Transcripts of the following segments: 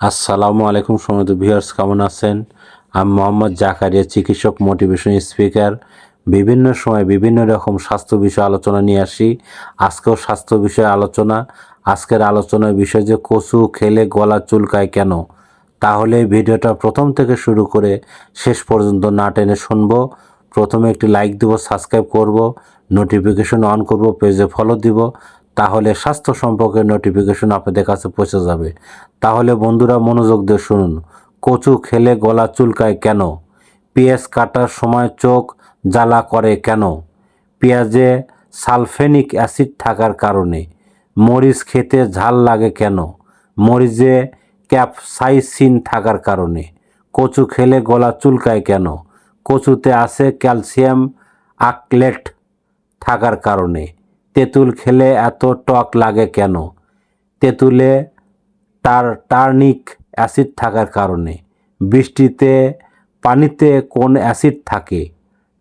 আসসালামু আলাইকুম সম্মানিত ভিউয়ার্স, কেমন আছেন? আমি মোহাম্মদ জাকারিয়া, চিকিৎসক, মোটিভেশন স্পিকার। বিভিন্ন সময় বিভিন্ন রকম স্বাস্থ্য বিষয়ে আলোচনা নিয়ে আসি। আজকেও স্বাস্থ্য বিষয়ে আলোচনা। আজকের আলোচনার বিষয় যে কচু খেলে গলা চুলকায় কেন। তাহলে ভিডিওটা প্রথম থেকে শুরু করে শেষ পর্যন্ত না টেনে শুনবো। প্রথমে একটি লাইক দিব, সাবস্ক্রাইব করব, নোটিফিকেশন অন করব, পেজে ফলো দিব। তাহলে স্বাস্থ্য সম্পর্কে নোটিফিকেশন আপনাদের কাছে পৌঁছে যাবে। তাহলে বন্ধুরা মনোযোগ দিয়ে শুনুন। কচু খেলে গলা চুলকায় কেন? পেঁয়াজ কাটার সময় চোখ জ্বালা করে কেন? পেঁয়াজে সালফেনিক অ্যাসিড থাকার কারণে। মরিচ খেতে ঝাল লাগে কেন? মরিচে ক্যাপসাইসিন থাকার কারণে। কচু খেলে গলা চুলকায় কেন? কচুতে আছে ক্যালসিয়াম অক্সালেট থাকার কারণে। তেঁতুল খেলে এত টক লাগে কেন? তেঁতুলে টার্নিক অ্যাসিড থাকার কারণে। বৃষ্টিতে পানিতে কোন অ্যাসিড থাকে?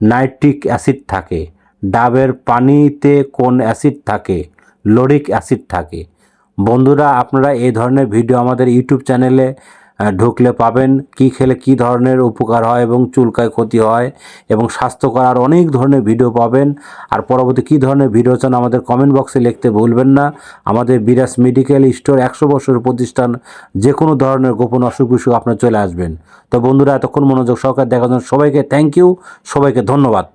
নাইট্রিক অ্যাসিড থাকে। ডাবের পানিতে কোন অ্যাসিড থাকে? লোরিক অ্যাসিড থাকে। বন্ধুরা, আপনারা এই ধরনের ভিডিও আমাদের ইউটিউব চ্যানেলে ঢুকলে পাবেন। কি খেলে কি ধরনের উপকার হয় এবং চুলকায় ক্ষতি হয় এবং স্বাস্থ্যকর আর অনেক ধরনের ভিডিও পাবেন। আর পরবর্তী কী ধরনের ভিডিও চান আমাদের কমেন্ট বক্সে লিখতে ভুলবেন না। আমাদের বিরাজ মেডিকেল স্টোর 100 বছরের প্রতিষ্ঠান। যে কোনো ধরনের গোপন অসুখ বিসুখ আপনার চলে আসবেন। তো বন্ধুরা, এতক্ষণ মনোযোগ সহকারে দেখার জন্য সবাইকে থ্যাংক ইউ, সবাইকে ধন্যবাদ।